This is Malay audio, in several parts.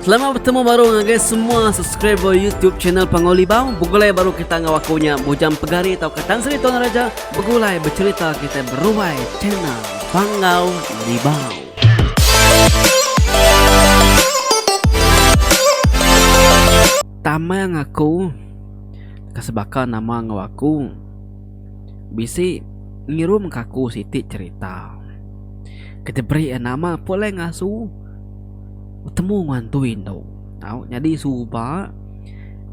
Selamat bertemu baru dengan guys semua subscriber YouTube channel Pangolibau. Begulai baru kita ngawakunya bujang pegari atau Ketan Seri Tuan Raja. Begulai bercerita kita beruai channel Pangolibau. Tama ngaku kasebaka nama ngawaku bisi ngirum kaku siti cerita. Kita beri nama boleh ngasu temu ngantuin tau. Jadi suba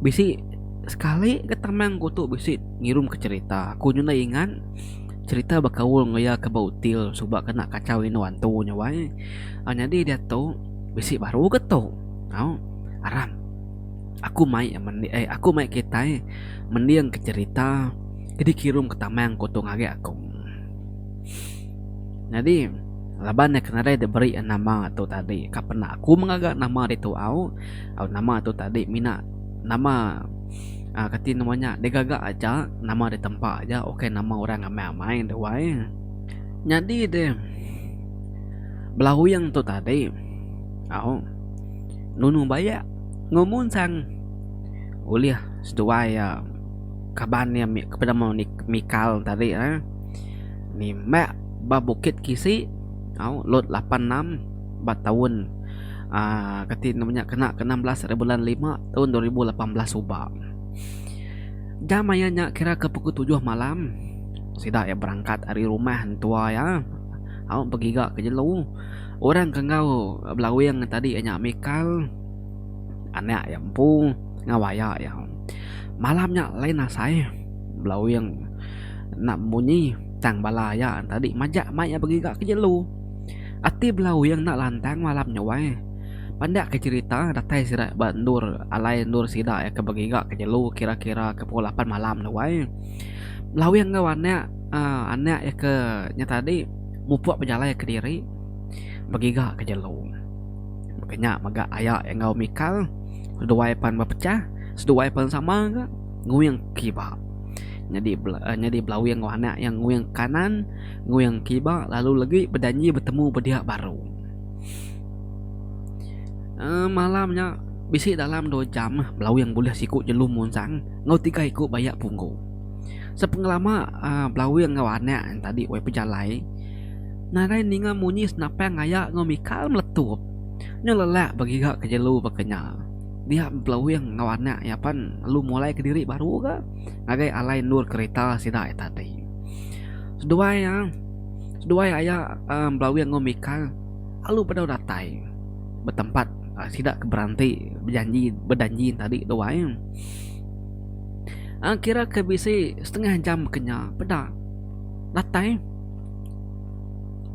bisi sekali ketamang ku tu bisi ngirum ke cerita. Aku nyuna ingat cerita bakawul ngaya ke bautil suba kena kacau ini wantu nyawai. Jadi dia tu bisi baru ke tu. Aram. Aku mai kita mendiang ke cerita. Jadi kirim ketamang ku tu ngage aku. Jadi laban nak kena diberi nama tu tadi. Kapan aku mengagak nama itu nama tu tadi mina nama kati namanya digagak aja nama di tempat aja. Okey nama orang amai dewai. Jadi deh belahu yang tu tadi nunu bayak ngomong sang uliah seduai kaban yang kepada mau Mikal tadi ni mak babukit kisi lot 86 tahun kati namanya kena ke 16 bulan 5 tahun 2018 subak. Jam ayahnya kira ke pukul 7 malam. Sidak ya berangkat dari rumah tua ya. Pergi ke jelu. Orang kengau belawing tadi anya Mikal. Anak yang pu ngawaya ya. Malamnya lain asai belawing nak bunyi tang balaya tadi majak maya pergi ke jelu. Ati belau yang nak lantang malam nyawai. Pandak ke cerita datai sirak bandur alai nur sidak ya ke begiga ke jelu kira-kira ke pukul 8 malam nyawai. Belau yang ngawannya anak ya ke nya tadi mupuak berjalan ya ke diri begiga ke jelu. Makanya maga ayak yang ngau Mikal seduai pan berpecah seduai pan sama ke nguyang kiba. Jadi belau yang anak yang nguyang kanan nguyang kiba lalu lagi berjanji bertemu berdiak baru. Malamnya bisi dalam 2 jam belau yang boleh sikut jelum munsang ngau 3 ikut bayak punggu. Sepenglama belau yang anak tadi wei pejalai narai ninga munyi senapang ayak ngau Mikal meletup nyelelak bagi gak ke jelu bekenya. Dia belau yang ngawana ya pan lu mulai ke diri baru ke ngagai alai nur kereta sidak tadi. Seduai ayah belau yang ngomikal alu pada datai bertempat sidak ke beranti berjanji tadi doai. Kira ke bisi setengah jam kenya pada datai.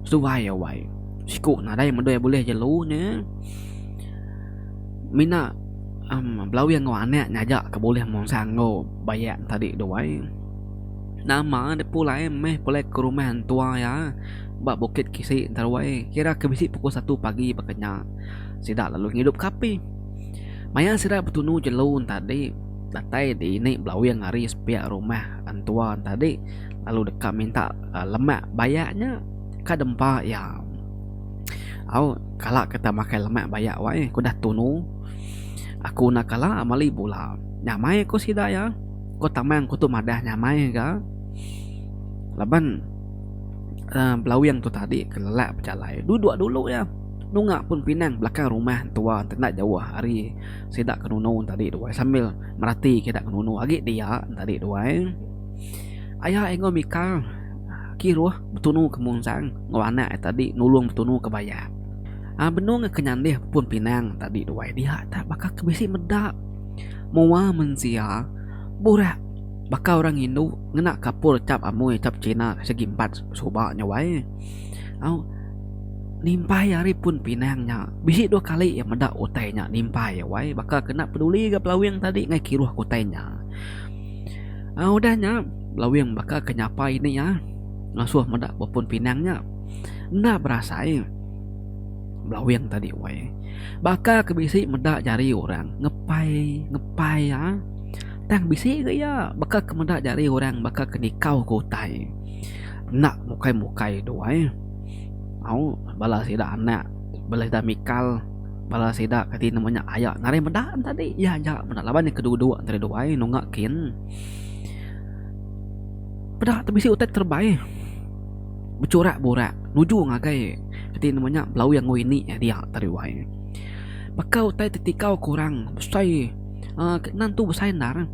Seduai ya wai siku nadai mendoy boleh jelunya mina belau yang ngawane nyajak ke boleh monsang ngo bayak tadi doai. Nama de pulai meh boleh ke rumah tua ya bak bukit kisi tarwai kira ke bisi pukul 1 pagi bekenya. Sidak lalu ngidup kapi maya sidak betunu jelun tadi datai di ini belau yang hari sepiak rumah antua tadi lalu dekat minta lemak bayaknya kadempa ya. Kalau kita makai lemak bayak wai ku dah tunu. Aku nak kalah amali bola. Nyamai ko sida ya. Ko tamang ko tu madah nyamai ga. Laban belau yang tu tadi kelelak berjalan. Duduk dulu ya. Nungak pun pinang belakang rumah tua tak jauh hari sida kenunu tadi dua sambil merhati kita kenunu agi dia tadi dua. Ayah enggo Mikal kiruh betunu ke munsang ngawana tadi nulung betunu ke bayak. Benung kenyan dia pun pinang tadi dua dia tak bakal kebisi medak mua mensia burak bakal orang Hindu ngena kapur cap amoy cap Cina segi 4 subaknya wae. Nimpai hari pun pinangnya bisi 2 kali ya medak utainya nimpai ya wae bakal kena peduli ke pelawing tadi ngai kiruh kutainya. Udahnya pelawing bakal kenyapa ini ya ngasuh medak pun pinangnya ndak berasai belau yang tadi wai bakal ke bisi medak jari orang ngepai ya tang bisi ke ya bakal ke medak jari orang bakal ke nikau kutai nak mukai doai balas ida anak balas ida Mikal bala sida kati namanya ayak nare medaan tadi ya ja benar laban yang kedua-dua antara dua ai nongakin pedak tapi si utet terbaik bercorak borak nuju ngagai kati namanya belau yang ini ya dia tadi wai bakau tai titikau kurang besai nantu besai nar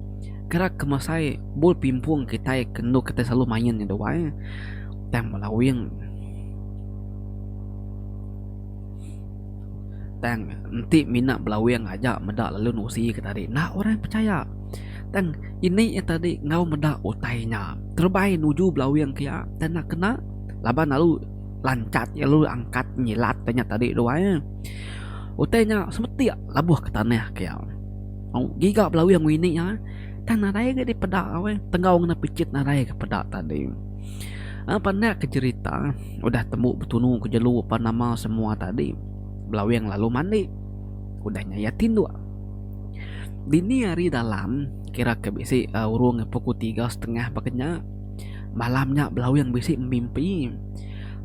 gerak kemasai bol pimpung kita kendo kita selalu main ya wai tem belau yang tang nanti mina belawang aja medak lalu nusi ke tadi nah orang percaya tang ini yang tadi ngau medak utainya terbaik nuju belawang kia dan nak kena laban lalu lancat ya lalu angkat nyilat tanya tadi doanya utainya semeti labuh ke tanah kia giga belawang ini ya tan narai ke di pedak awe tengau ngena picit narai ke pedak tadi apa nak ke cerita udah temu betunu ke jelu apa nama semua tadi belau yang lalu mandi udah nyayatin dua dini hari dalam kira ke bisi urung pukul 3:30 pakenya malamnya belau yang bisi mimpi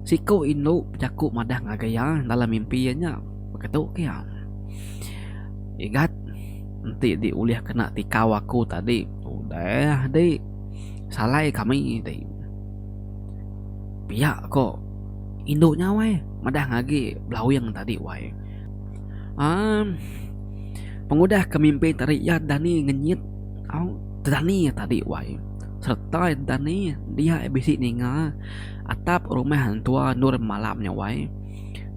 siko indo jaku madah ngagaya dalam mimpinya begitu kia ingat nanti diuliah kena tikau aku tadi udah deh salah kami deh pihak kok indonya wae madah ngagi belau yang tadi wae pengudah kemimpi tadi ya Dani ngenyit Dani tadi wae serta Dani dia bisi ninga atap rumah hantua nur malamnya wae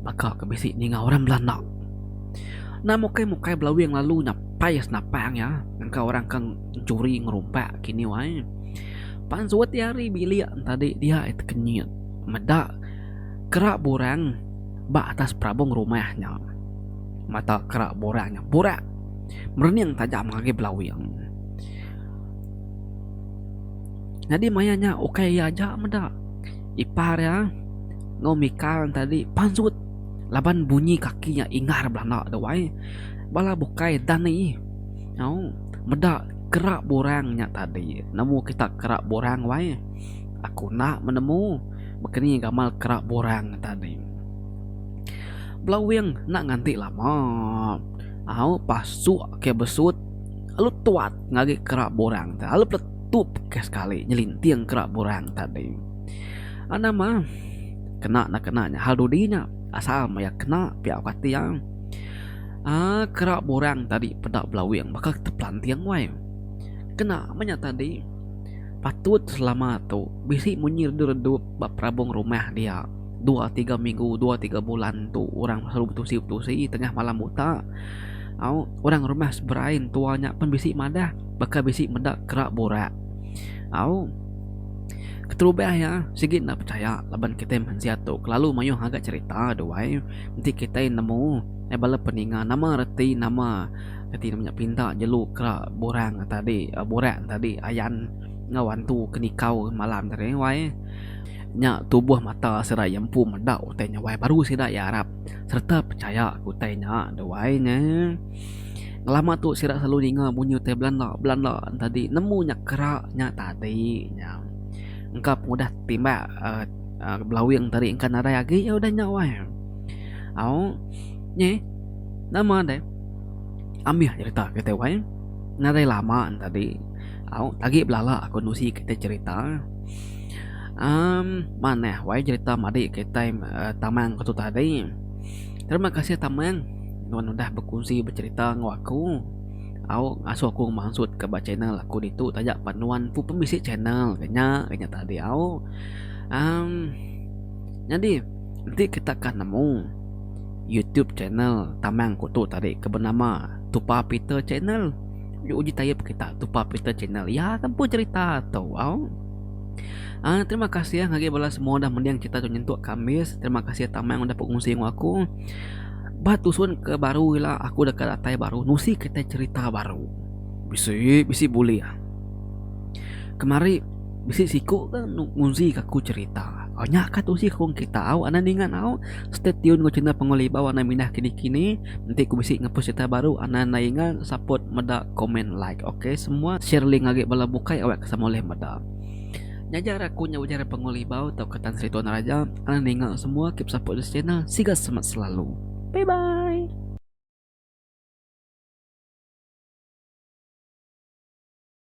maka kebisi ninga orang Belanda nah mukai belau yang lalu nyapai senapang ya engkau orang kang curi ngerumpak kini wae pan suat hari bilik tadi dia itu kenyit medak kerak borang bak atas perabung rumahnya mata kerak borangnya borak merening tajam lagi belawang jadi mayanya oke aja medak ipar ya ngomikal tadi pansut laban bunyi kakinya ingar belanda dawai bala bukai dani medak kerak borangnya tadi nemu kita kerak borang wae aku nak menemu begini gamal kerak borang tadi belawang nak nganti lama pasu ke besut lalu tuat ngagi kerak borang lalu peletup ke sekali nyelintiang kerak borang tadi mah kena nak kenanya hal dudinya asal maya kena pihak kati yang kerak borang tadi pedak belawang bakal terpelantiang wae kena manya tadi patut selama tu bisi munyir redup bab perabung rumah dia 2-3 minggu 2-3 bulan tu orang selalu betusi tengah malam buta orang rumah seberain tuanya pun bisi madah bakal bisi medak kerak borak keterubah ya sigit nak percaya laban kita mensiat tu lalu mayuh agak cerita doai nanti kita nemu bala peninga nama reti nama kati namanya pinta jelu kerak borang tadi borak tadi ayan ngawan tu kenikau malam tadi wae nya tubuh mata serai empu medak utainya wae baru sida ya Arab serta percaya utainya doai nya lama tu sida selalu ninga bunyi utai Belanda tadi nemu nya keraknya tadi nya engkap mudah timbak belawang tadi engkan ada lagi ya udah nya wae nye nama deh ambil cerita kita wae narai lama tadi lagi belala aku nusi kita cerita mana wae cerita madi kita tamang katu tadi terima kasih tamang nuan udah berkongsi bercerita ngaku asuh aku maksud ke channel aku itu tajak panuan pu pembisik channel kayaknya tadi jadi nanti kita akan nemu YouTube channel tamang kutu tadi bernama Tupa Peter channel uji tayap kita Tupa Peter channel ya kan pun cerita tau terima kasih ya ngagi balas semua dah mendiang kita tu nyentuh Kamis terima kasih tamang udah pengungsi aku batusun ke baru lah aku dekat atai baru nusi kita cerita baru bisi boleh ya kemari bisi siku kan ngunsi aku cerita nyakat usi kong kita anak ningan stay tune ko channel Pangolibaw na minah kini nanti ku bisi ngepost cerita baru anak naingan support meda komen like oke semua share link lagi bala bukai awak sama oleh meda nyajar aku nyajar Pangolibaw atau ketan Sri Tuan Raja anak ningan semua keep support this channel siga semangat selalu bye bye.